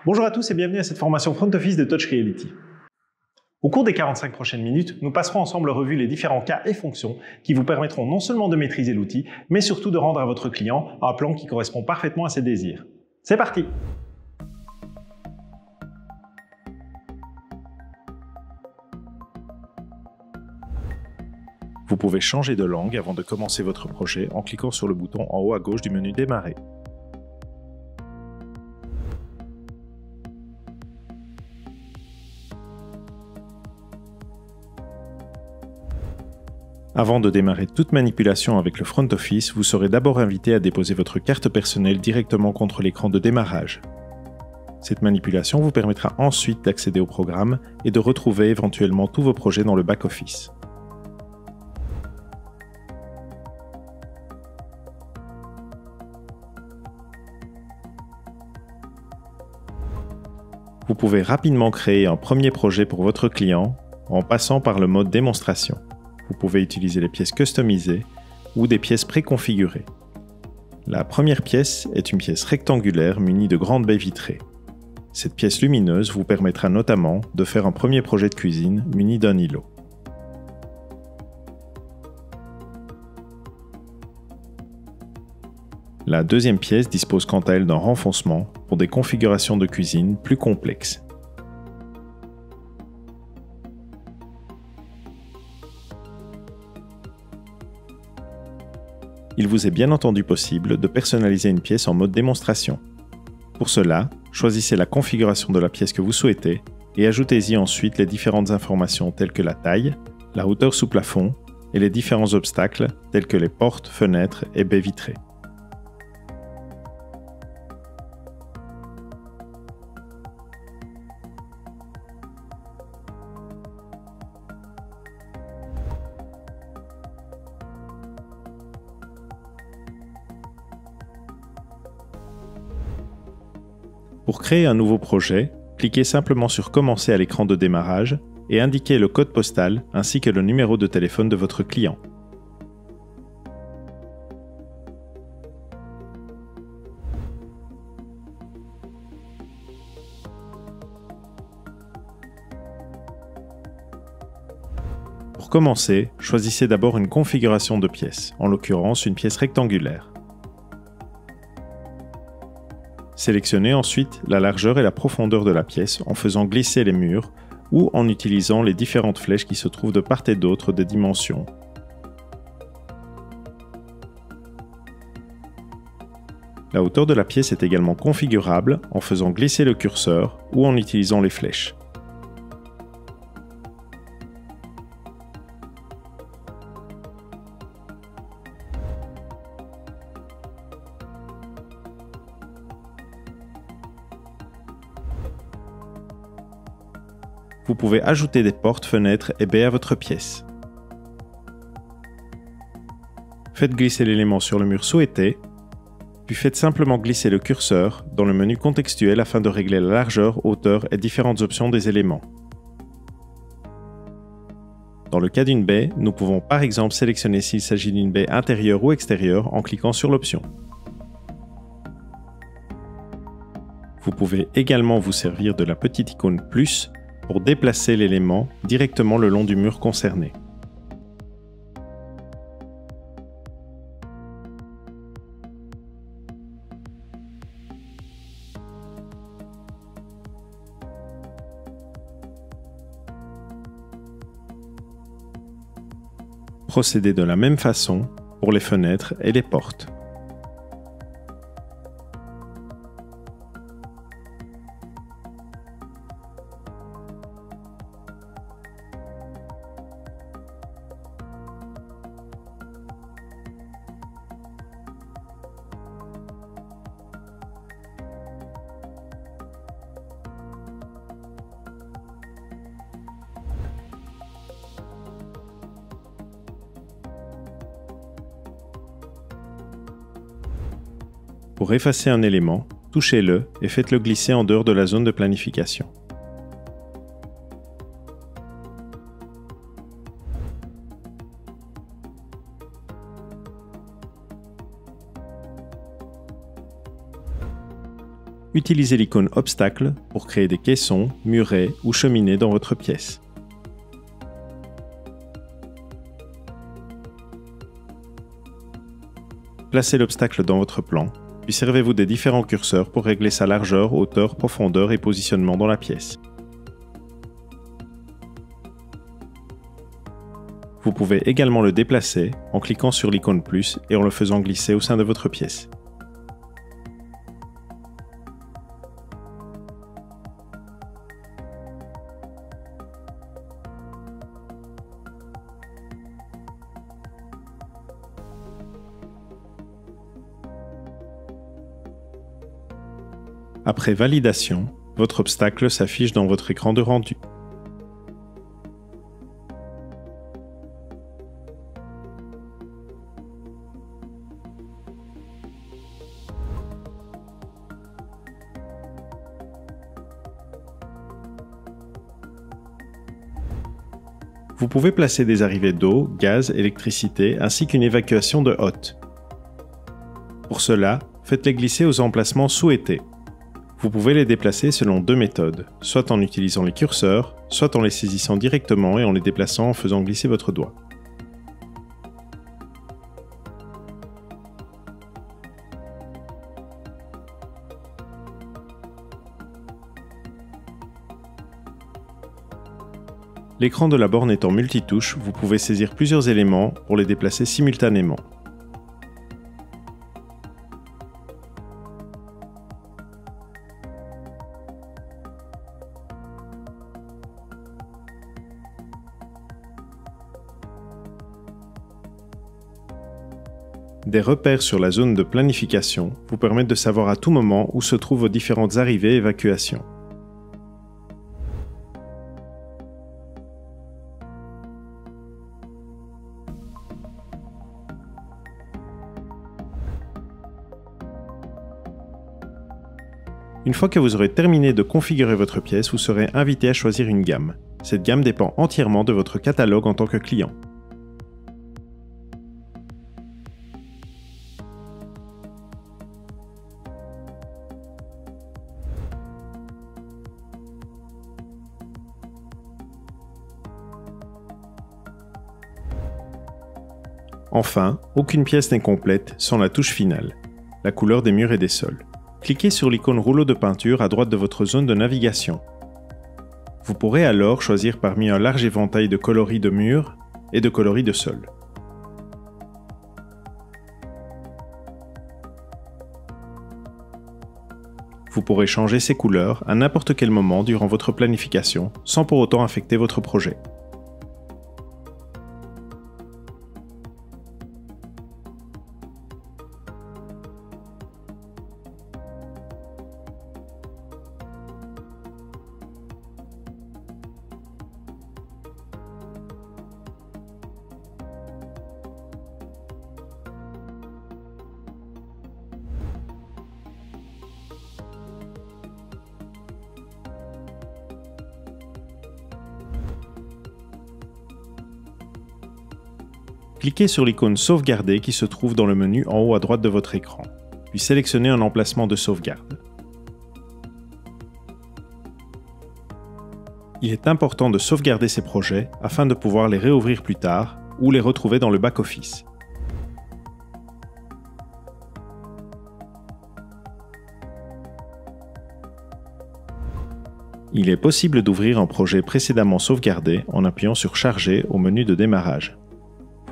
Bonjour à tous et bienvenue à cette formation Front Office de Touch Reality. Au cours des 45 prochaines minutes, nous passerons ensemble en revue les différents cas et fonctions qui vous permettront non seulement de maîtriser l'outil, mais surtout de rendre à votre client un plan qui correspond parfaitement à ses désirs. C'est parti! Vous pouvez changer de langue avant de commencer votre projet en cliquant sur le bouton en haut à gauche du menu Démarrer. Avant de démarrer toute manipulation avec le Front Office, vous serez d'abord invité à déposer votre carte personnelle directement contre l'écran de démarrage. Cette manipulation vous permettra ensuite d'accéder au programme et de retrouver éventuellement tous vos projets dans le back-office. Vous pouvez rapidement créer un premier projet pour votre client en passant par le mode démonstration. Vous pouvez utiliser les pièces customisées ou des pièces préconfigurées. La première pièce est une pièce rectangulaire munie de grandes baies vitrées. Cette pièce lumineuse vous permettra notamment de faire un premier projet de cuisine muni d'un îlot. La deuxième pièce dispose quant à elle d'un renfoncement pour des configurations de cuisine plus complexes. Il vous est bien entendu possible de personnaliser une pièce en mode démonstration. Pour cela, choisissez la configuration de la pièce que vous souhaitez et ajoutez-y ensuite les différentes informations telles que la taille, la hauteur sous plafond et les différents obstacles tels que les portes, fenêtres et baies vitrées. Pour créer un nouveau projet, cliquez simplement sur Commencer à l'écran de démarrage et indiquez le code postal ainsi que le numéro de téléphone de votre client. Pour commencer, choisissez d'abord une configuration de pièce, en l'occurrence une pièce rectangulaire. Sélectionnez ensuite la largeur et la profondeur de la pièce en faisant glisser les murs ou en utilisant les différentes flèches qui se trouvent de part et d'autre des dimensions. La hauteur de la pièce est également configurable en faisant glisser le curseur ou en utilisant les flèches. Vous pouvez ajouter des portes, fenêtres et baies à votre pièce. Faites glisser l'élément sur le mur souhaité, puis faites simplement glisser le curseur dans le menu contextuel afin de régler la largeur, hauteur et différentes options des éléments. Dans le cas d'une baie, nous pouvons par exemple sélectionner s'il s'agit d'une baie intérieure ou extérieure en cliquant sur l'option. Vous pouvez également vous servir de la petite icône plus pour déplacer l'élément directement le long du mur concerné. Procédez de la même façon pour les fenêtres et les portes. Pour effacer un élément, touchez-le et faites-le glisser en dehors de la zone de planification. Utilisez l'icône Obstacle pour créer des caissons, murets ou cheminées dans votre pièce. Placez l'obstacle dans votre plan, puis servez-vous des différents curseurs pour régler sa largeur, hauteur, profondeur et positionnement dans la pièce. Vous pouvez également le déplacer en cliquant sur l'icône plus et en le faisant glisser au sein de votre pièce. Après validation, votre obstacle s'affiche dans votre écran de rendu. Vous pouvez placer des arrivées d'eau, gaz, électricité ainsi qu'une évacuation de hotte. Pour cela, faites-les glisser aux emplacements souhaités. Vous pouvez les déplacer selon deux méthodes, soit en utilisant les curseurs, soit en les saisissant directement et en les déplaçant en faisant glisser votre doigt. L'écran de la borne étant multitouche, vous pouvez saisir plusieurs éléments pour les déplacer simultanément. Des repères sur la zone de planification vous permettent de savoir à tout moment où se trouvent vos différentes arrivées et évacuations. Une fois que vous aurez terminé de configurer votre pièce, vous serez invité à choisir une gamme. Cette gamme dépend entièrement de votre catalogue en tant que client. Enfin, aucune pièce n'est complète sans la touche finale, la couleur des murs et des sols. Cliquez sur l'icône rouleau de peinture à droite de votre zone de navigation. Vous pourrez alors choisir parmi un large éventail de coloris de murs et de coloris de sol. Vous pourrez changer ces couleurs à n'importe quel moment durant votre planification, sans pour autant affecter votre projet. Cliquez sur l'icône Sauvegarder qui se trouve dans le menu en haut à droite de votre écran, puis sélectionnez un emplacement de sauvegarde. Il est important de sauvegarder ces projets afin de pouvoir les réouvrir plus tard ou les retrouver dans le back-office. Il est possible d'ouvrir un projet précédemment sauvegardé en appuyant sur Charger au menu de démarrage.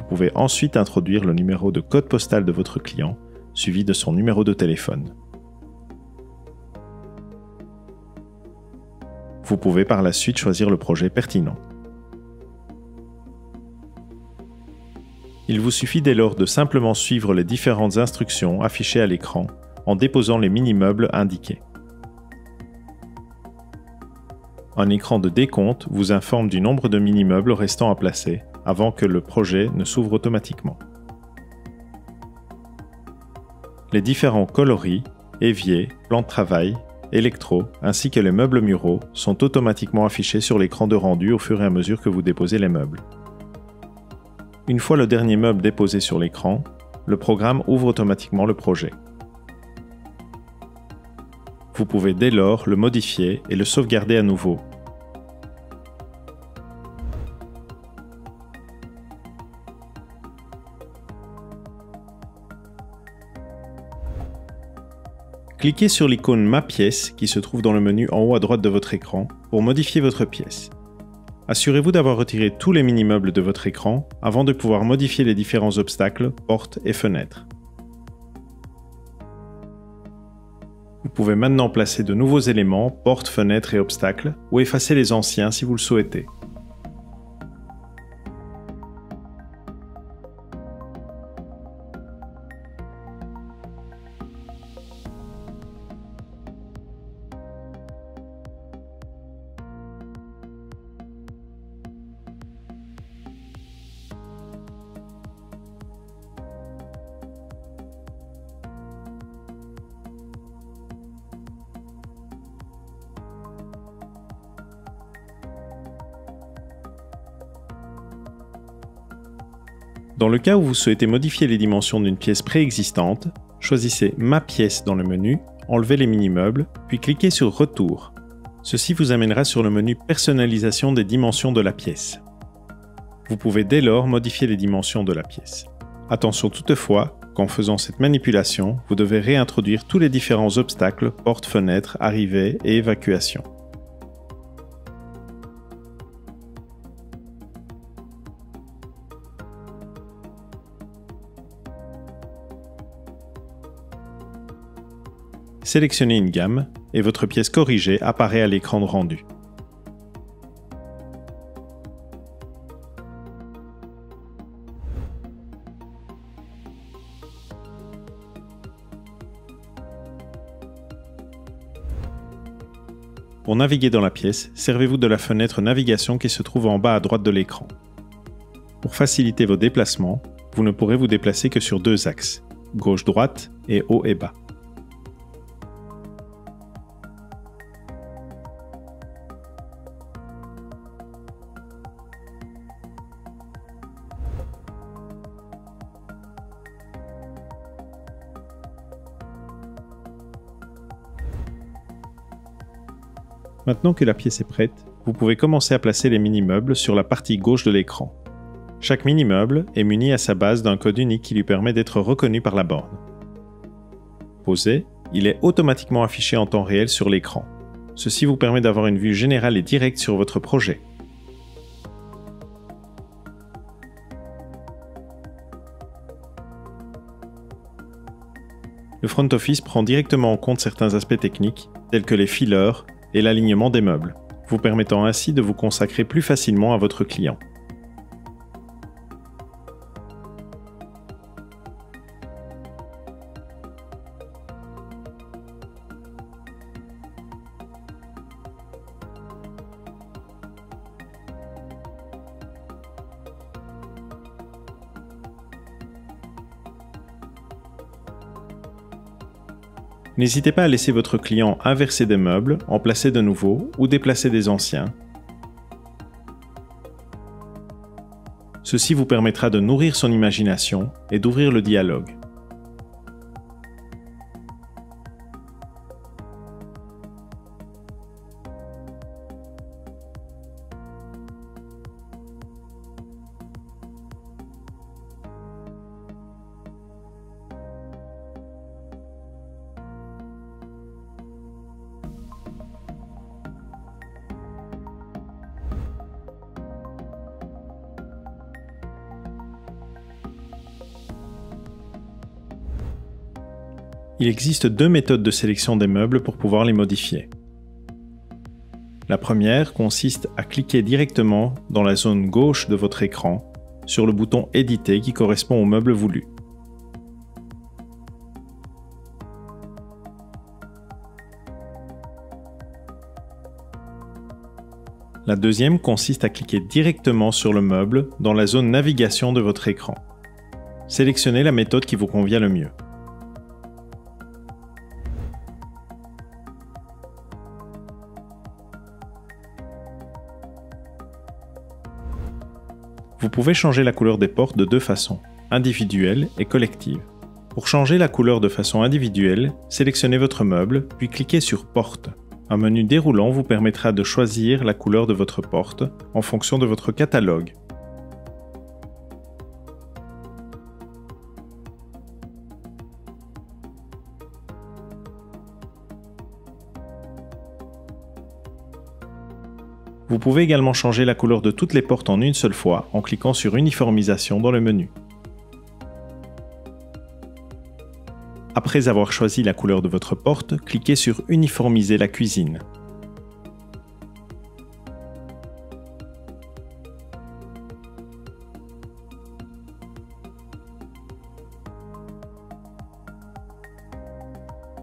Vous pouvez ensuite introduire le numéro de code postal de votre client, suivi de son numéro de téléphone. Vous pouvez par la suite choisir le projet pertinent. Il vous suffit dès lors de simplement suivre les différentes instructions affichées à l'écran en déposant les mini-meubles indiqués. Un écran de décompte vous informe du nombre de mini-meubles restant à placer avant que le projet ne s'ouvre automatiquement. Les différents coloris, éviers, plans de travail, électro, ainsi que les meubles muraux sont automatiquement affichés sur l'écran de rendu au fur et à mesure que vous déposez les meubles. Une fois le dernier meuble déposé sur l'écran, le programme ouvre automatiquement le projet. Vous pouvez dès lors le modifier et le sauvegarder à nouveau. Cliquez sur l'icône « Ma pièce » qui se trouve dans le menu en haut à droite de votre écran pour modifier votre pièce. Assurez-vous d'avoir retiré tous les mini-meubles de votre écran avant de pouvoir modifier les différents obstacles, portes et fenêtres. Vous pouvez maintenant placer de nouveaux éléments, portes, fenêtres et obstacles, ou effacer les anciens si vous le souhaitez. Dans le cas où vous souhaitez modifier les dimensions d'une pièce préexistante, choisissez « Ma pièce » dans le menu, enlevez les mini-meubles, puis cliquez sur « Retour ». Ceci vous amènera sur le menu « Personnalisation des dimensions de la pièce ». Vous pouvez dès lors modifier les dimensions de la pièce. Attention toutefois qu'en faisant cette manipulation, vous devez réintroduire tous les différents obstacles, portes, fenêtres, arrivées et évacuations. Sélectionnez une gamme et votre pièce corrigée apparaît à l'écran de rendu. Pour naviguer dans la pièce, servez-vous de la fenêtre navigation qui se trouve en bas à droite de l'écran. Pour faciliter vos déplacements, vous ne pourrez vous déplacer que sur deux axes, gauche-droite et haut et bas. Maintenant que la pièce est prête, vous pouvez commencer à placer les mini-meubles sur la partie gauche de l'écran. Chaque mini-meuble est muni à sa base d'un code unique qui lui permet d'être reconnu par la borne. Posé, il est automatiquement affiché en temps réel sur l'écran. Ceci vous permet d'avoir une vue générale et directe sur votre projet. Le front office prend directement en compte certains aspects techniques, tels que les fileurs et l'alignement des meubles, vous permettant ainsi de vous consacrer plus facilement à votre client. N'hésitez pas à laisser votre client inverser des meubles, en placer de nouveaux ou déplacer des anciens. Ceci vous permettra de nourrir son imagination et d'ouvrir le dialogue. Il existe deux méthodes de sélection des meubles pour pouvoir les modifier. La première consiste à cliquer directement dans la zone gauche de votre écran sur le bouton « Éditer » qui correspond au meuble voulu. La deuxième consiste à cliquer directement sur le meuble dans la zone navigation de votre écran. Sélectionnez la méthode qui vous convient le mieux. Vous pouvez changer la couleur des portes de deux façons, individuelle et collective. Pour changer la couleur de façon individuelle, sélectionnez votre meuble, puis cliquez sur Porte. Un menu déroulant vous permettra de choisir la couleur de votre porte en fonction de votre catalogue. Vous pouvez également changer la couleur de toutes les portes en une seule fois en cliquant sur Uniformisation dans le menu. Après avoir choisi la couleur de votre porte, cliquez sur Uniformiser la cuisine.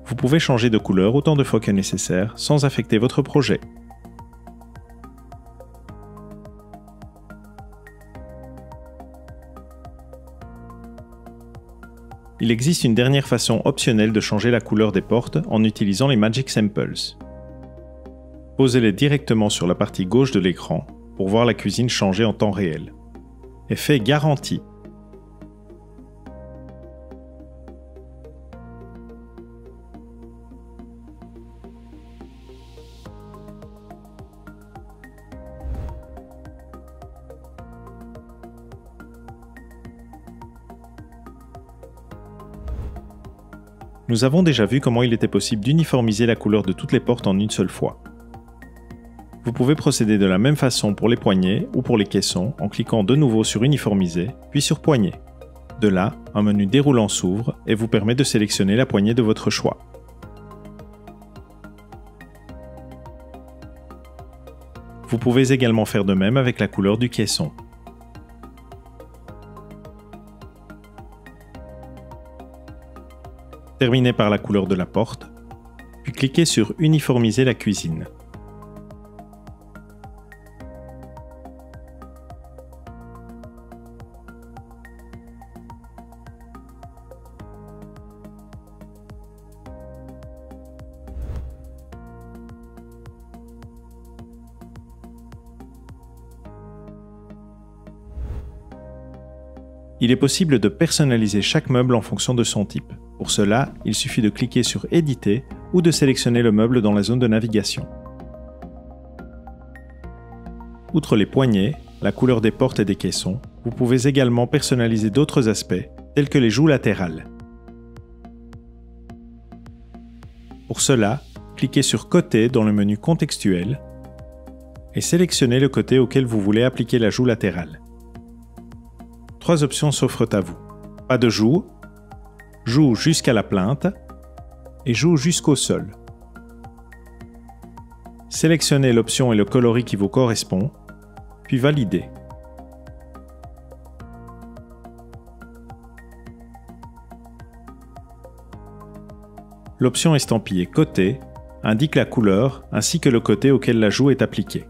Vous pouvez changer de couleur autant de fois que nécessaire sans affecter votre projet. Il existe une dernière façon optionnelle de changer la couleur des portes en utilisant les Magic Samples. Posez-les directement sur la partie gauche de l'écran pour voir la cuisine changer en temps réel. Effet garanti. Nous avons déjà vu comment il était possible d'uniformiser la couleur de toutes les portes en une seule fois. Vous pouvez procéder de la même façon pour les poignées ou pour les caissons en cliquant de nouveau sur Uniformiser, puis sur Poignée. De là, un menu déroulant s'ouvre et vous permet de sélectionner la poignée de votre choix. Vous pouvez également faire de même avec la couleur du caisson. Terminez par la couleur de la porte, puis cliquez sur Uniformiser la cuisine. Il est possible de personnaliser chaque meuble en fonction de son type. Pour cela, il suffit de cliquer sur Éditer ou de sélectionner le meuble dans la zone de navigation. Outre les poignées, la couleur des portes et des caissons, vous pouvez également personnaliser d'autres aspects, tels que les joues latérales. Pour cela, cliquez sur Côté dans le menu Contextuel et sélectionnez le côté auquel vous voulez appliquer la joue latérale. Trois options s'offrent à vous. Pas de joue, joue jusqu'à la plinthe et joue jusqu'au sol. Sélectionnez l'option et le coloris qui vous correspond, puis validez. L'option estampillée Côté indique la couleur ainsi que le côté auquel la joue est appliquée.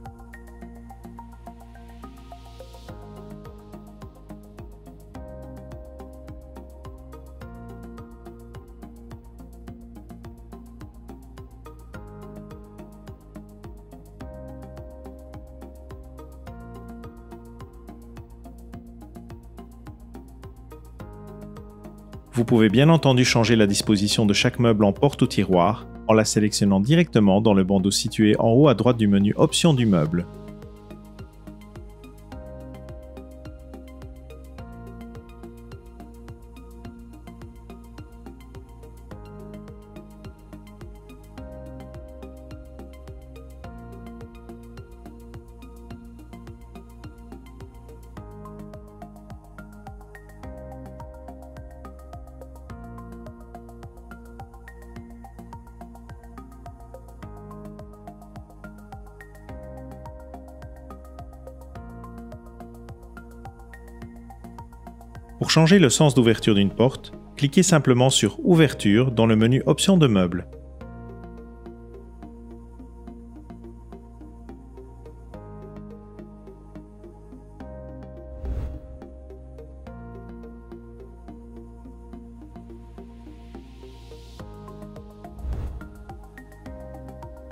Vous pouvez bien entendu changer la disposition de chaque meuble en porte ou tiroir en la sélectionnant directement dans le bandeau situé en haut à droite du menu Options du meuble. Pour changer le sens d'ouverture d'une porte, cliquez simplement sur Ouverture dans le menu Options de meuble.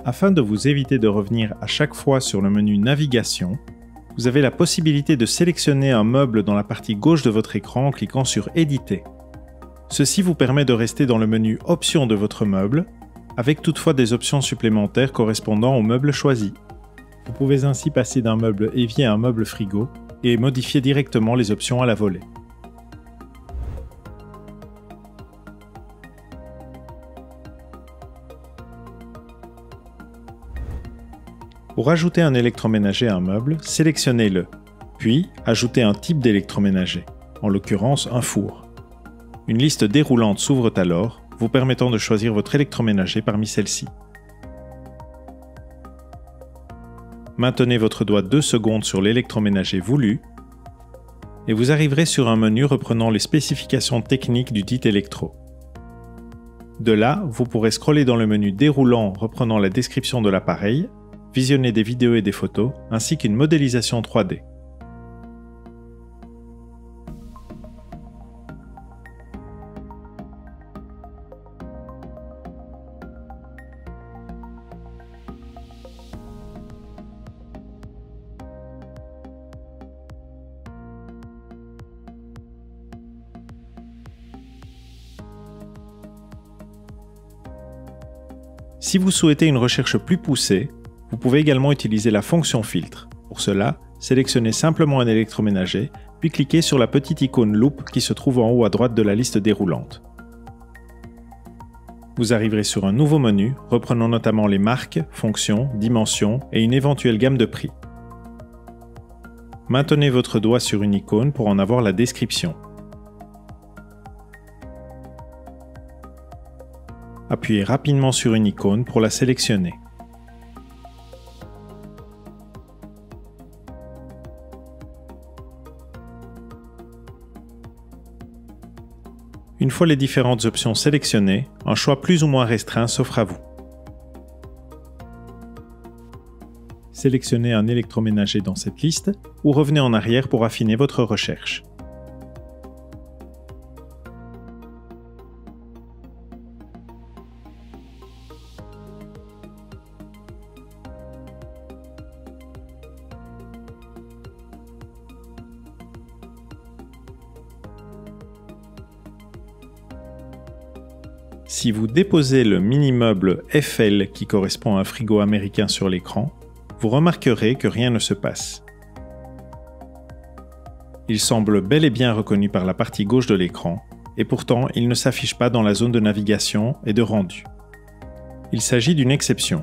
Afin de vous éviter de revenir à chaque fois sur le menu Navigation, vous avez la possibilité de sélectionner un meuble dans la partie gauche de votre écran en cliquant sur Éditer. Ceci vous permet de rester dans le menu Options de votre meuble, avec toutefois des options supplémentaires correspondant au meuble choisi. Vous pouvez ainsi passer d'un meuble évier à un meuble frigo et modifier directement les options à la volée. Pour ajouter un électroménager à un meuble, sélectionnez-le, puis ajoutez un type d'électroménager, en l'occurrence un four. Une liste déroulante s'ouvre alors, vous permettant de choisir votre électroménager parmi celles-ci. Maintenez votre doigt 2 secondes sur l'électroménager voulu et vous arriverez sur un menu reprenant les spécifications techniques du dit électro. De là, vous pourrez scroller dans le menu déroulant reprenant la description de l'appareil, visionner des vidéos et des photos, ainsi qu'une modélisation 3D. Si vous souhaitez une recherche plus poussée, vous pouvez également utiliser la fonction filtre. Pour cela, sélectionnez simplement un électroménager, puis cliquez sur la petite icône loupe qui se trouve en haut à droite de la liste déroulante. Vous arriverez sur un nouveau menu, reprenant notamment les marques, fonctions, dimensions et une éventuelle gamme de prix. Maintenez votre doigt sur une icône pour en avoir la description. Appuyez rapidement sur une icône pour la sélectionner. Une fois les différentes options sélectionnées, un choix plus ou moins restreint s'offre à vous. Sélectionnez un électroménager dans cette liste ou revenez en arrière pour affiner votre recherche. Si vous déposez le mini-meuble FL qui correspond à un frigo américain sur l'écran, vous remarquerez que rien ne se passe. Il semble bel et bien reconnu par la partie gauche de l'écran, et pourtant il ne s'affiche pas dans la zone de navigation et de rendu. Il s'agit d'une exception.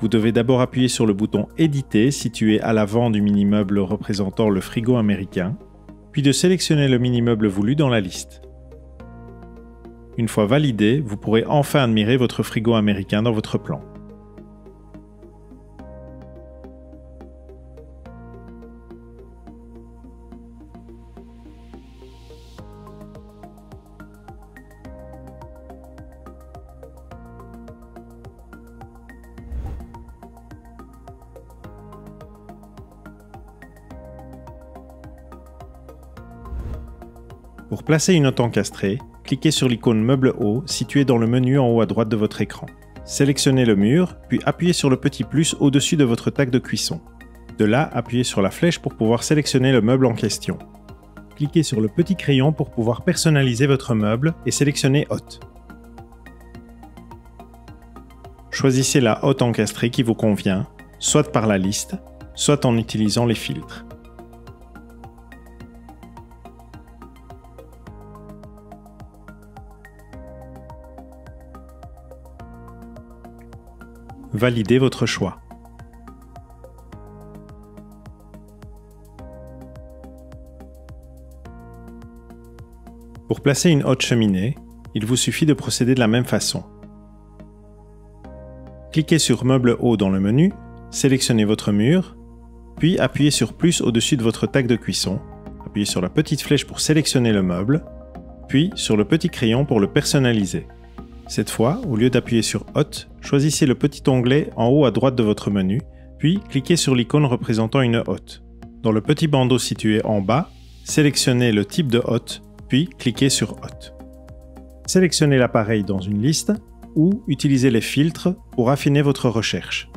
Vous devez d'abord appuyer sur le bouton Éditer situé à l'avant du mini-meuble représentant le frigo américain, puis de sélectionner le mini-meuble voulu dans la liste. Une fois validé, vous pourrez enfin admirer votre frigo américain dans votre plan. Pour placer une hotte encastrée, cliquez sur l'icône Meuble haut située dans le menu en haut à droite de votre écran. Sélectionnez le mur, puis appuyez sur le petit plus au-dessus de votre table de cuisson. De là, appuyez sur la flèche pour pouvoir sélectionner le meuble en question. Cliquez sur le petit crayon pour pouvoir personnaliser votre meuble et sélectionnez Hotte. Choisissez la hotte encastrée qui vous convient, soit par la liste, soit en utilisant les filtres. Validez votre choix. Pour placer une hotte cheminée, il vous suffit de procéder de la même façon. Cliquez sur Meuble haut dans le menu, sélectionnez votre mur, puis appuyez sur plus au-dessus de votre table de cuisson, appuyez sur la petite flèche pour sélectionner le meuble, puis sur le petit crayon pour le personnaliser. Cette fois, au lieu d'appuyer sur Hotte, choisissez le petit onglet en haut à droite de votre menu, puis cliquez sur l'icône représentant une hotte. Dans le petit bandeau situé en bas, sélectionnez le type de hotte, puis cliquez sur Hotte. Sélectionnez l'appareil dans une liste ou utilisez les filtres pour affiner votre recherche.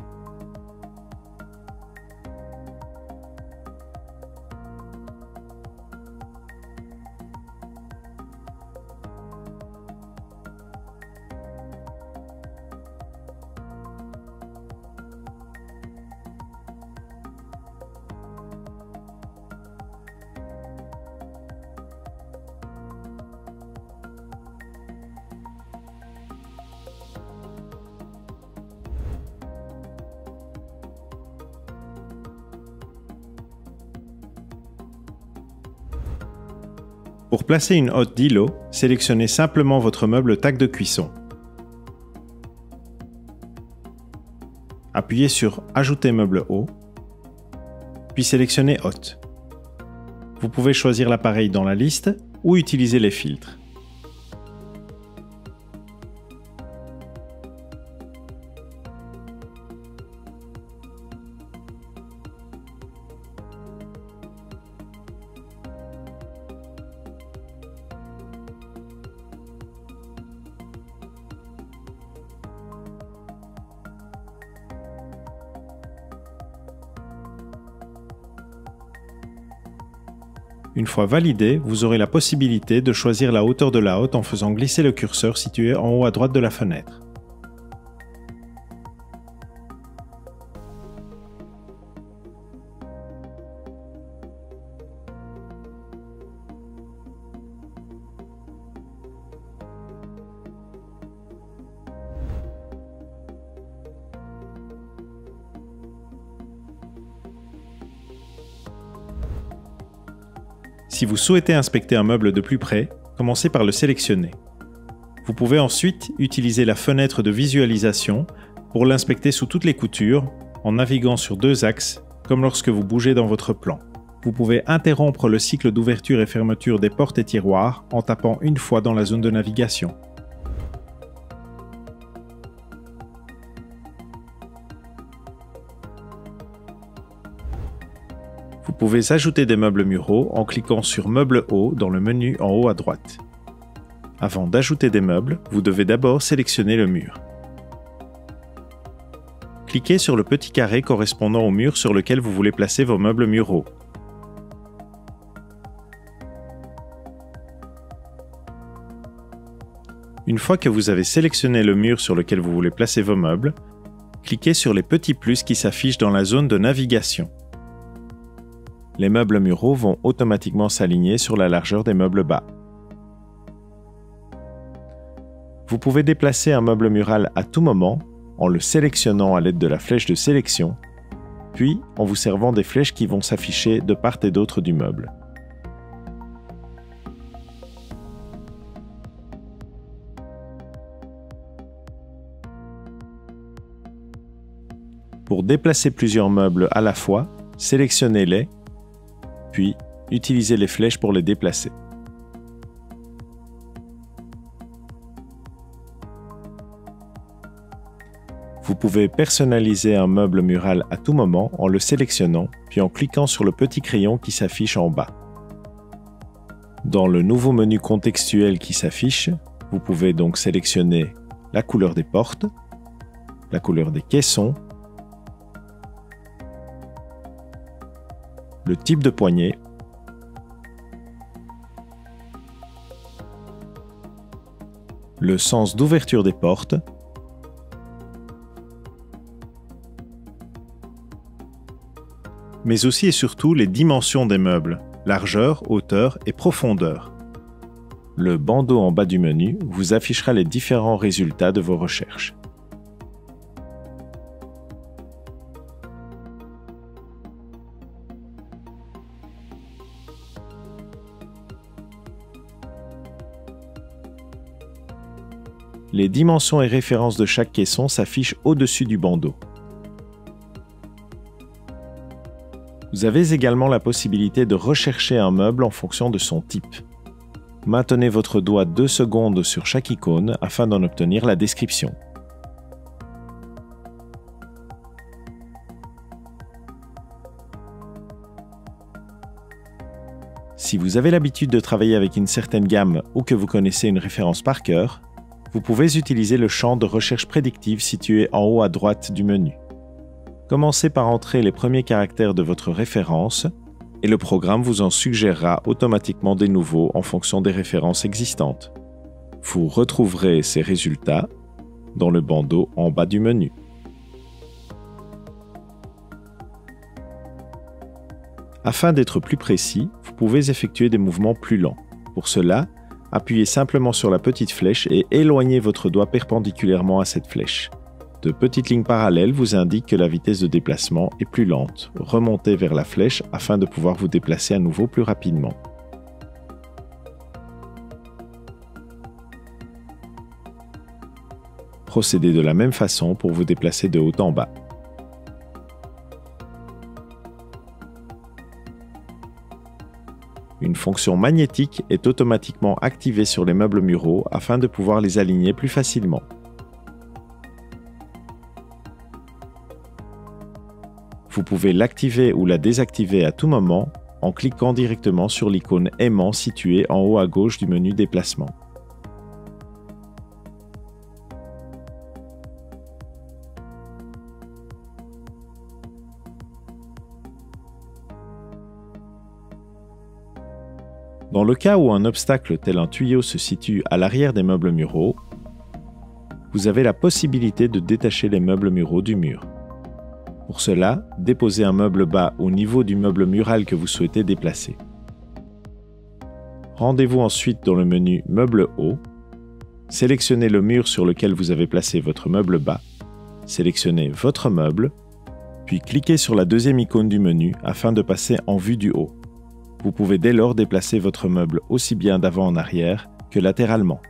Pour placer une hotte d'îlot, sélectionnez simplement votre meuble tac de cuisson. Appuyez sur « Ajouter meuble haut », puis sélectionnez « Hotte ». Vous pouvez choisir l'appareil dans la liste ou utiliser les filtres. Une fois validé, vous aurez la possibilité de choisir la hauteur de la hotte en faisant glisser le curseur situé en haut à droite de la fenêtre. Si vous souhaitez inspecter un meuble de plus près, commencez par le sélectionner. Vous pouvez ensuite utiliser la fenêtre de visualisation pour l'inspecter sous toutes les coutures en naviguant sur 2 axes, comme lorsque vous bougez dans votre plan. Vous pouvez interrompre le cycle d'ouverture et fermeture des portes et tiroirs en tapant une fois dans la zone de navigation. Vous pouvez ajouter des meubles muraux en cliquant sur Meubles hauts dans le menu en haut à droite. Avant d'ajouter des meubles, vous devez d'abord sélectionner le mur. Cliquez sur le petit carré correspondant au mur sur lequel vous voulez placer vos meubles muraux. Une fois que vous avez sélectionné le mur sur lequel vous voulez placer vos meubles, cliquez sur les petits plus qui s'affichent dans la zone de navigation. Les meubles muraux vont automatiquement s'aligner sur la largeur des meubles bas. Vous pouvez déplacer un meuble mural à tout moment en le sélectionnant à l'aide de la flèche de sélection, puis en vous servant des flèches qui vont s'afficher de part et d'autre du meuble. Pour déplacer plusieurs meubles à la fois, sélectionnez-les, puis utilisez les flèches pour les déplacer. Vous pouvez personnaliser un meuble mural à tout moment en le sélectionnant, puis en cliquant sur le petit crayon qui s'affiche en bas. Dans le nouveau menu contextuel qui s'affiche, vous pouvez donc sélectionner la couleur des portes, la couleur des caissons, le type de poignée, le sens d'ouverture des portes, mais aussi et surtout les dimensions des meubles, largeur, hauteur et profondeur. Le bandeau en bas du menu vous affichera les différents résultats de vos recherches. Les dimensions et références de chaque caisson s'affichent au-dessus du bandeau. Vous avez également la possibilité de rechercher un meuble en fonction de son type. Maintenez votre doigt 2 secondes sur chaque icône afin d'en obtenir la description. Si vous avez l'habitude de travailler avec une certaine gamme ou que vous connaissez une référence par cœur, vous pouvez utiliser le champ de recherche prédictive situé en haut à droite du menu. Commencez par entrer les premiers caractères de votre référence et le programme vous en suggérera automatiquement des nouveaux en fonction des références existantes. Vous retrouverez ces résultats dans le bandeau en bas du menu. Afin d'être plus précis, vous pouvez effectuer des mouvements plus lents. Pour cela, appuyez simplement sur la petite flèche et éloignez votre doigt perpendiculairement à cette flèche. De petites lignes parallèles vous indiquent que la vitesse de déplacement est plus lente. Remontez vers la flèche afin de pouvoir vous déplacer à nouveau plus rapidement. Procédez de la même façon pour vous déplacer de haut en bas. Une fonction magnétique est automatiquement activée sur les meubles muraux afin de pouvoir les aligner plus facilement. Vous pouvez l'activer ou la désactiver à tout moment en cliquant directement sur l'icône aimant située en haut à gauche du menu déplacement. Dans le cas où un obstacle tel un tuyau se situe à l'arrière des meubles muraux, vous avez la possibilité de détacher les meubles muraux du mur. Pour cela, déposez un meuble bas au niveau du meuble mural que vous souhaitez déplacer. Rendez-vous ensuite dans le menu Meuble haut, sélectionnez le mur sur lequel vous avez placé votre meuble bas, sélectionnez votre meuble, puis cliquez sur la deuxième icône du menu afin de passer en vue du haut. Vous pouvez dès lors déplacer votre meuble aussi bien d'avant en arrière que latéralement.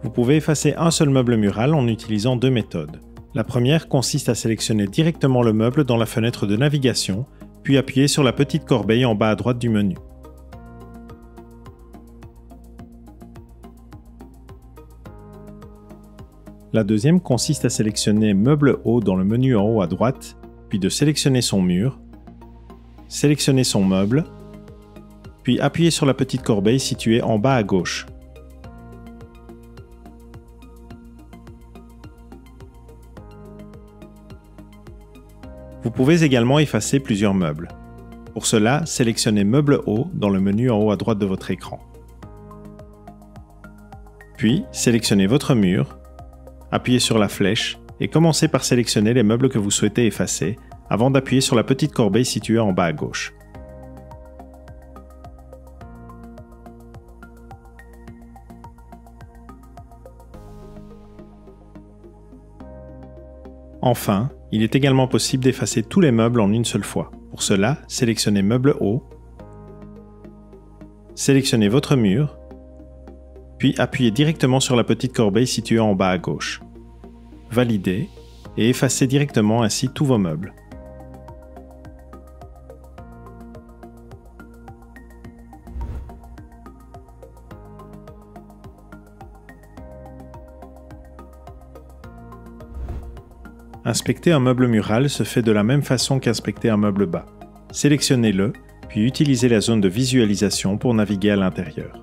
Vous pouvez effacer un seul meuble mural en utilisant deux méthodes. La première consiste à sélectionner directement le meuble dans la fenêtre de navigation, puis appuyer sur la petite corbeille en bas à droite du menu. La deuxième consiste à sélectionner Meuble haut dans le menu en haut à droite, puis de sélectionner son mur, sélectionner son meuble, puis appuyer sur la petite corbeille située en bas à gauche. Vous pouvez également effacer plusieurs meubles. Pour cela, sélectionnez Meuble haut dans le menu en haut à droite de votre écran. Puis, sélectionnez votre mur, appuyez sur la flèche et commencez par sélectionner les meubles que vous souhaitez effacer avant d'appuyer sur la petite corbeille située en bas à gauche. Enfin, il est également possible d'effacer tous les meubles en une seule fois. Pour cela, sélectionnez Meuble haut, sélectionnez votre mur, puis appuyez directement sur la petite corbeille située en bas à gauche. Validez et effacez directement ainsi tous vos meubles. Inspecter un meuble mural se fait de la même façon qu'inspecter un meuble bas. Sélectionnez-le, puis utilisez la zone de visualisation pour naviguer à l'intérieur.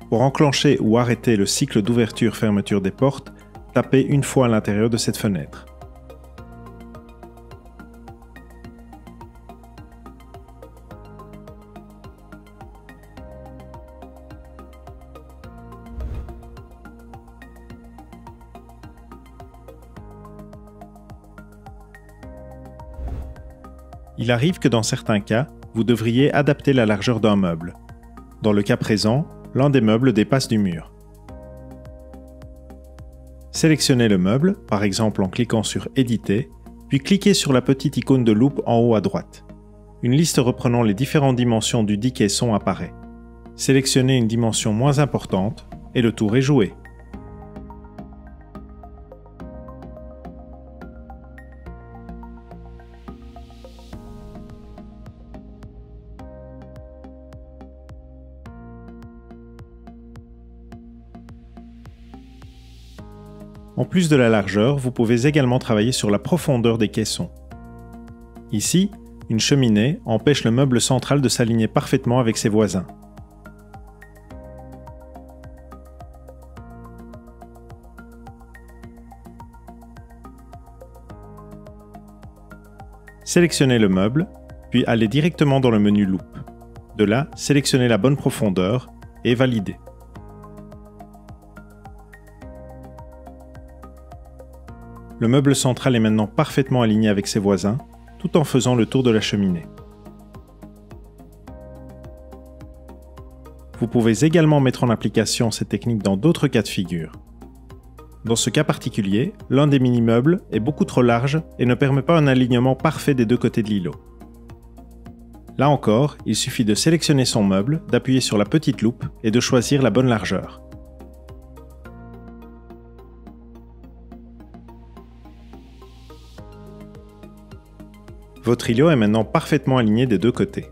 Pour enclencher ou arrêter le cycle d'ouverture-fermeture des portes, tapez une fois à l'intérieur de cette fenêtre. Il arrive que dans certains cas, vous devriez adapter la largeur d'un meuble. Dans le cas présent, l'un des meubles dépasse du mur. Sélectionnez le meuble, par exemple en cliquant sur Éditer, puis cliquez sur la petite icône de loupe en haut à droite. Une liste reprenant les différentes dimensions du dit caisson apparaît. Sélectionnez une dimension moins importante et le tour est joué. En plus de la largeur, vous pouvez également travailler sur la profondeur des caissons. Ici, une cheminée empêche le meuble central de s'aligner parfaitement avec ses voisins. Sélectionnez le meuble, puis allez directement dans le menu Loupe. De là, sélectionnez la bonne profondeur et validez. Le meuble central est maintenant parfaitement aligné avec ses voisins, tout en faisant le tour de la cheminée. Vous pouvez également mettre en application cette technique dans d'autres cas de figure. Dans ce cas particulier, l'un des mini-meubles est beaucoup trop large et ne permet pas un alignement parfait des deux côtés de l'îlot. Là encore, il suffit de sélectionner son meuble, d'appuyer sur la petite loupe et de choisir la bonne largeur. Votre îlot est maintenant parfaitement aligné des deux côtés.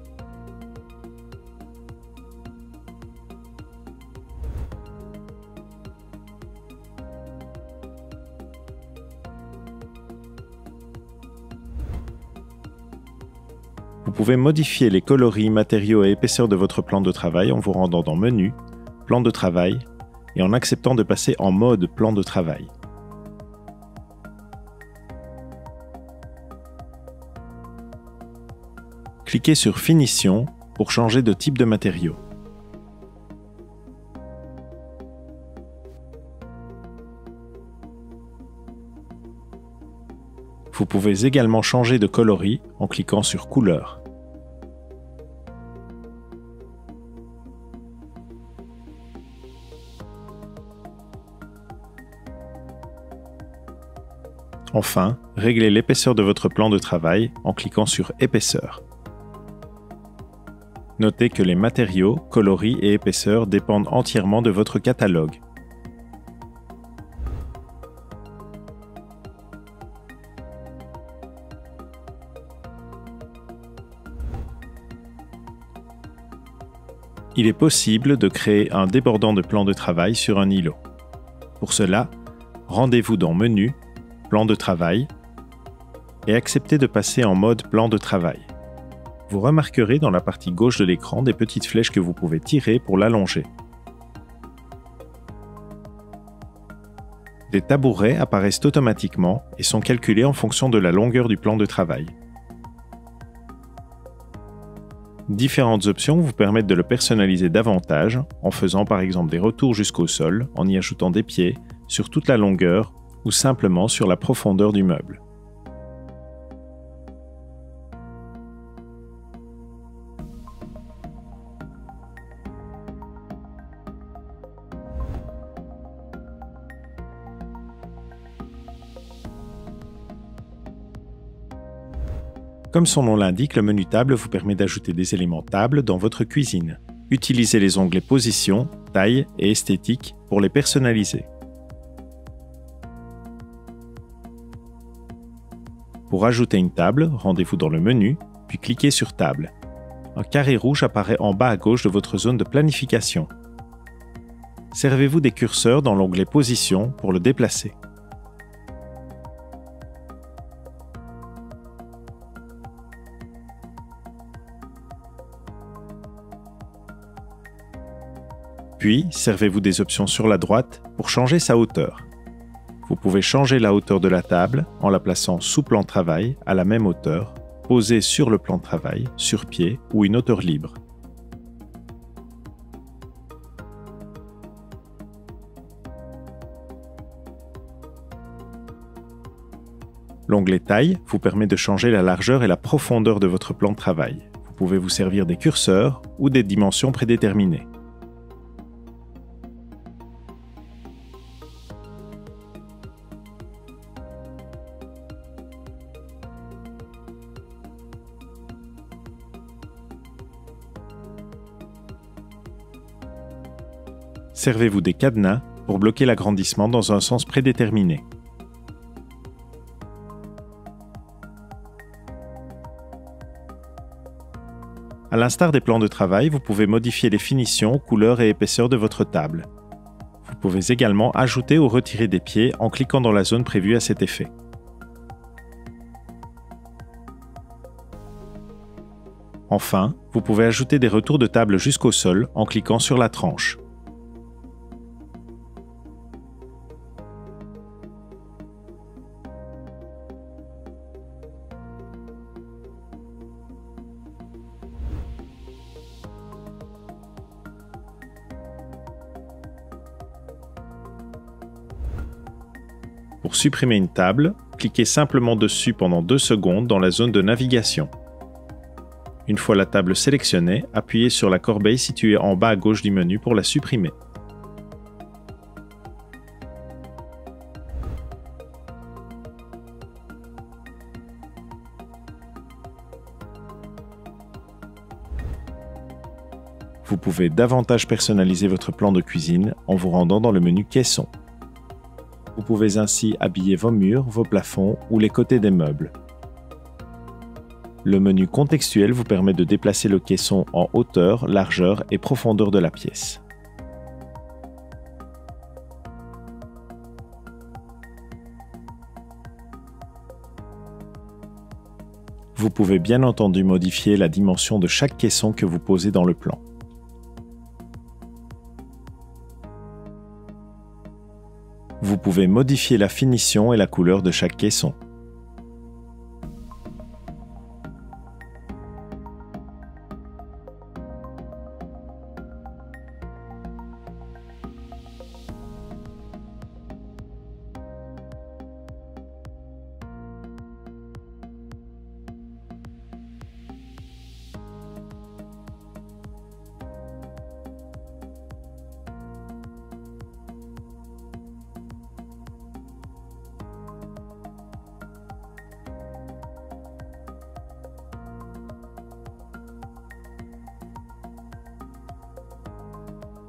Vous pouvez modifier les coloris, matériaux et épaisseurs de votre plan de travail en vous rendant dans Menu, Plan de travail et en acceptant de passer en mode Plan de travail. Cliquez sur Finition pour changer de type de matériau. Vous pouvez également changer de coloris en cliquant sur Couleur. Enfin, réglez l'épaisseur de votre plan de travail en cliquant sur Épaisseur. Notez que les matériaux, coloris et épaisseurs dépendent entièrement de votre catalogue. Il est possible de créer un débordant de plan de travail sur un îlot. Pour cela, rendez-vous dans Menu, Plan de travail et acceptez de passer en mode Plan de travail. Vous remarquerez dans la partie gauche de l'écran des petites flèches que vous pouvez tirer pour l'allonger. Des tabourets apparaissent automatiquement et sont calculés en fonction de la longueur du plan de travail. Différentes options vous permettent de le personnaliser davantage en faisant par exemple des retours jusqu'au sol, en y ajoutant des pieds, sur toute la longueur ou simplement sur la profondeur du meuble. Comme son nom l'indique, le menu table vous permet d'ajouter des éléments table dans votre cuisine. Utilisez les onglets Position, Taille et Esthétique pour les personnaliser. Pour ajouter une table, rendez-vous dans le menu, puis cliquez sur Table. Un carré rouge apparaît en bas à gauche de votre zone de planification. Servez-vous des curseurs dans l'onglet Position pour le déplacer. Puis, servez-vous des options sur la droite pour changer sa hauteur. Vous pouvez changer la hauteur de la table en la plaçant sous plan de travail à la même hauteur, posée sur le plan de travail, sur pied ou une hauteur libre. L'onglet Taille vous permet de changer la largeur et la profondeur de votre plan de travail. Vous pouvez vous servir des curseurs ou des dimensions prédéterminées. Servez-vous des cadenas pour bloquer l'agrandissement dans un sens prédéterminé. À l'instar des plans de travail, vous pouvez modifier les finitions, couleurs et épaisseurs de votre table. Vous pouvez également ajouter ou retirer des pieds en cliquant dans la zone prévue à cet effet. Enfin, vous pouvez ajouter des retours de table jusqu'au sol en cliquant sur la tranche. Pour supprimer une table, cliquez simplement dessus pendant 2 secondes dans la zone de navigation. Une fois la table sélectionnée, appuyez sur la corbeille située en bas à gauche du menu pour la supprimer. Vous pouvez davantage personnaliser votre plan de cuisine en vous rendant dans le menu Caisson. Vous pouvez ainsi habiller vos murs, vos plafonds ou les côtés des meubles. Le menu contextuel vous permet de déplacer le caisson en hauteur, largeur et profondeur de la pièce. Vous pouvez bien entendu modifier la dimension de chaque caisson que vous posez dans le plan. Vous pouvez modifier la finition et la couleur de chaque caisson.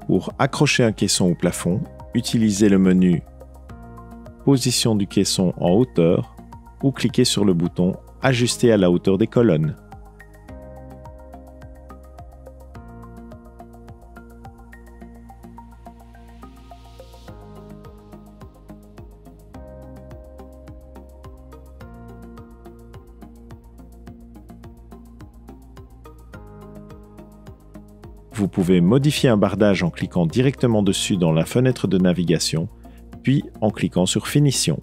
Pour accrocher un caisson au plafond, utilisez le menu Position du caisson en hauteur ou cliquez sur le bouton Ajuster à la hauteur des colonnes. Vous pouvez modifier un bardage en cliquant directement dessus dans la fenêtre de navigation, puis en cliquant sur Finition.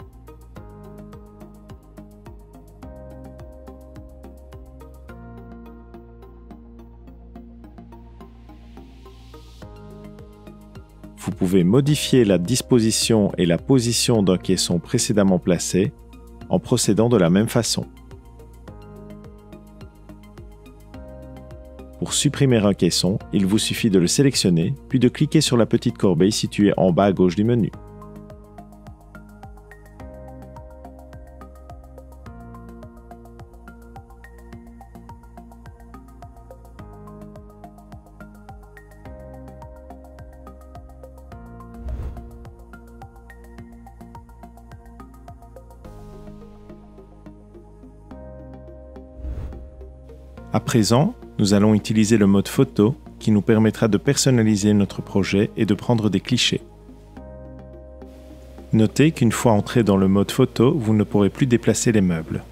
Vous pouvez modifier la disposition et la position d'un caisson précédemment placé en procédant de la même façon. Pour supprimer un caisson, il vous suffit de le sélectionner, puis de cliquer sur la petite corbeille située en bas à gauche du menu. À présent, nous allons utiliser le mode photo qui nous permettra de personnaliser notre projet et de prendre des clichés. Notez qu'une fois entré dans le mode photo, vous ne pourrez plus déplacer les meubles.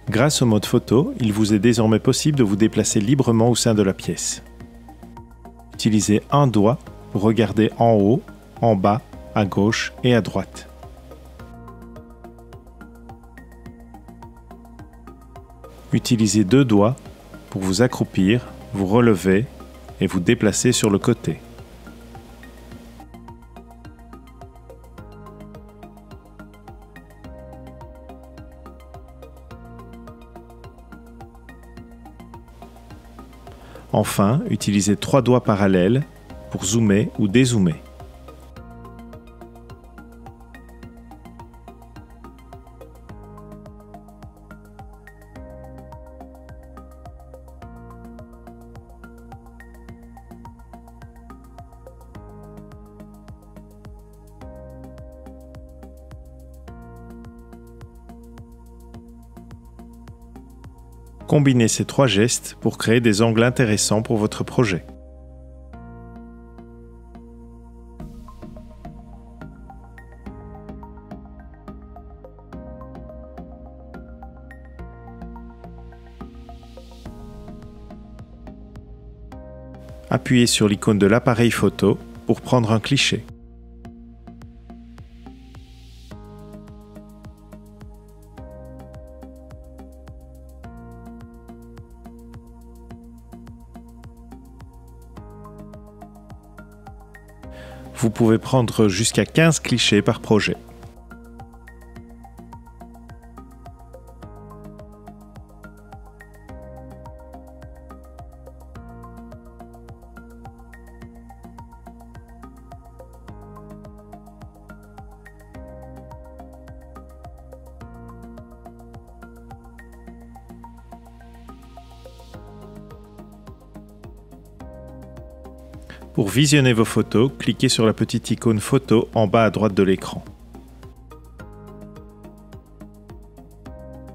Grâce au mode photo, il vous est désormais possible de vous déplacer librement au sein de la pièce. Utilisez un doigt pour regarder en haut, en bas, à gauche et à droite. Utilisez 2 doigts pour vous accroupir, vous relever et vous déplacer sur le côté. Enfin, utilisez 3 doigts parallèles pour zoomer ou dézoomer. Combinez ces 3 gestes pour créer des angles intéressants pour votre projet. Appuyez sur l'icône de l'appareil photo pour prendre un cliché. Vous pouvez prendre jusqu'à 15 clichés par projet. Pour visionner vos photos, cliquez sur la petite icône photo en bas à droite de l'écran.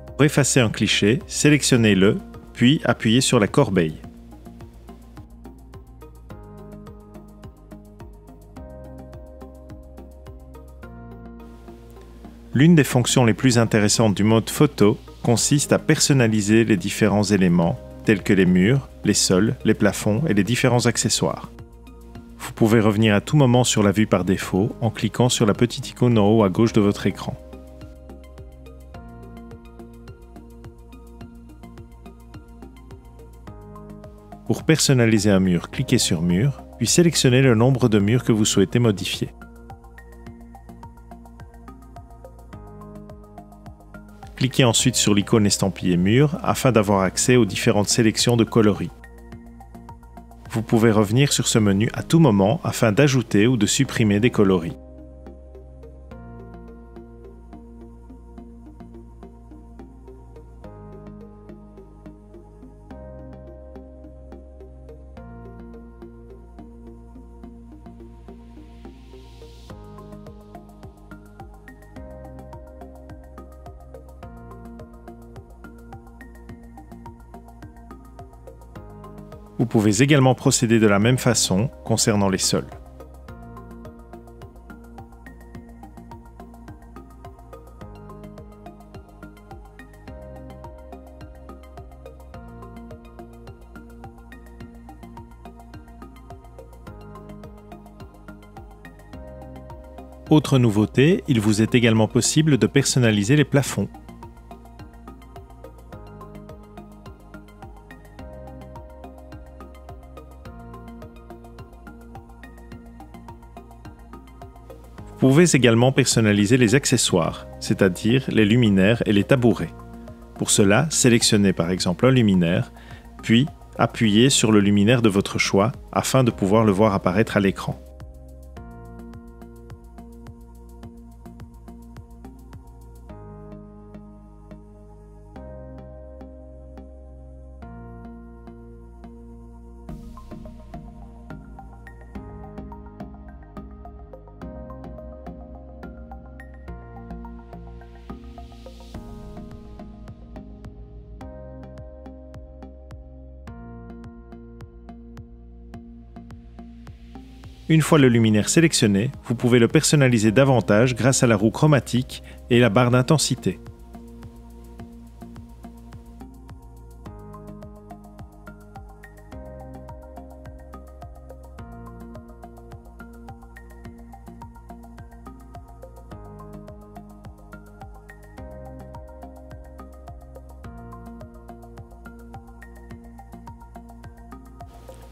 Pour effacer un cliché, sélectionnez-le, puis appuyez sur la corbeille. L'une des fonctions les plus intéressantes du mode photo consiste à personnaliser les différents éléments, tels que les murs, les sols, les plafonds et les différents accessoires. Vous pouvez revenir à tout moment sur la vue par défaut en cliquant sur la petite icône en haut à gauche de votre écran. Pour personnaliser un mur, cliquez sur Mur, puis sélectionnez le nombre de murs que vous souhaitez modifier. Cliquez ensuite sur l'icône estampillée Mur afin d'avoir accès aux différentes sélections de coloris. Vous pouvez revenir sur ce menu à tout moment afin d'ajouter ou de supprimer des coloris. Vous pouvez également procéder de la même façon concernant les sols. Autre nouveauté, il vous est également possible de personnaliser les plafonds. Vous pouvez également personnaliser les accessoires, c'est-à-dire les luminaires et les tabourets. Pour cela, sélectionnez par exemple un luminaire, puis appuyez sur le luminaire de votre choix afin de pouvoir le voir apparaître à l'écran. Une fois le luminaire sélectionné, vous pouvez le personnaliser davantage grâce à la roue chromatique et la barre d'intensité.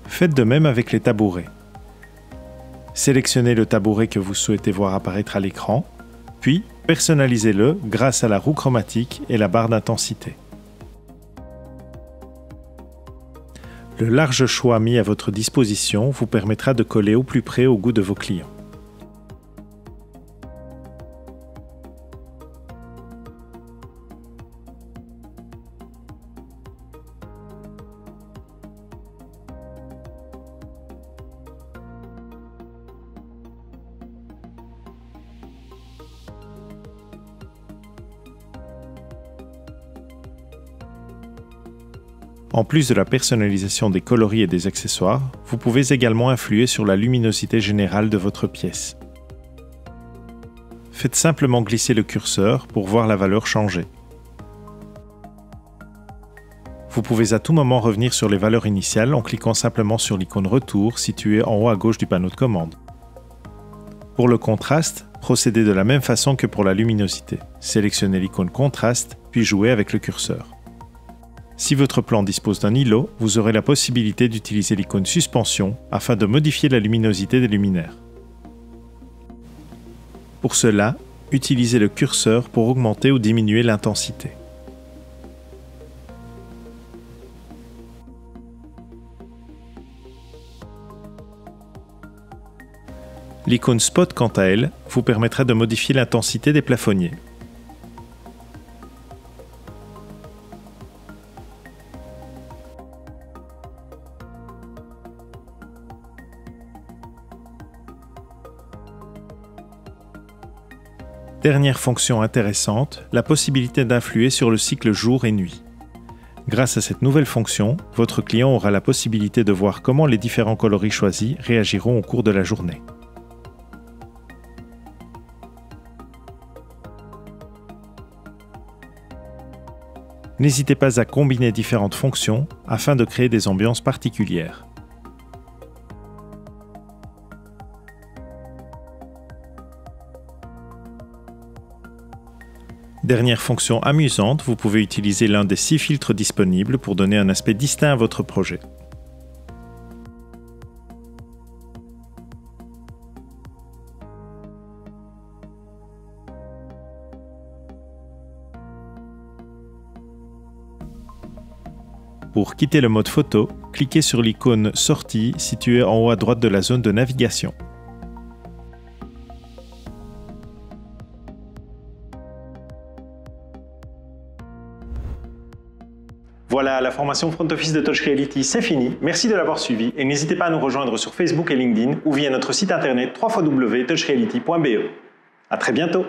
Faites de même avec les tabourets. Sélectionnez le tabouret que vous souhaitez voir apparaître à l'écran, puis personnalisez-le grâce à la roue chromatique et la barre d'intensité. Le large choix mis à votre disposition vous permettra de coller au plus près au goût de vos clients. En plus de la personnalisation des coloris et des accessoires, vous pouvez également influer sur la luminosité générale de votre pièce. Faites simplement glisser le curseur pour voir la valeur changer. Vous pouvez à tout moment revenir sur les valeurs initiales en cliquant simplement sur l'icône Retour située en haut à gauche du panneau de commande. Pour le contraste, procédez de la même façon que pour la luminosité. Sélectionnez l'icône Contraste, puis jouez avec le curseur. Si votre plan dispose d'un îlot, vous aurez la possibilité d'utiliser l'icône Suspension afin de modifier la luminosité des luminaires. Pour cela, utilisez le curseur pour augmenter ou diminuer l'intensité. L'icône Spot, quant à elle, vous permettra de modifier l'intensité des plafonniers. Dernière fonction intéressante, la possibilité d'influer sur le cycle jour et nuit. Grâce à cette nouvelle fonction, votre client aura la possibilité de voir comment les différents coloris choisis réagiront au cours de la journée. N'hésitez pas à combiner différentes fonctions afin de créer des ambiances particulières. Dernière fonction amusante, vous pouvez utiliser l'un des 6 filtres disponibles pour donner un aspect distinct à votre projet. Pour quitter le mode photo, cliquez sur l'icône Sortie située en haut à droite de la zone de navigation. Voilà, la formation Front Office de Touch Reality, c'est fini. Merci de l'avoir suivi et n'hésitez pas à nous rejoindre sur Facebook et LinkedIn ou via notre site internet www.touchreality.be. À très bientôt.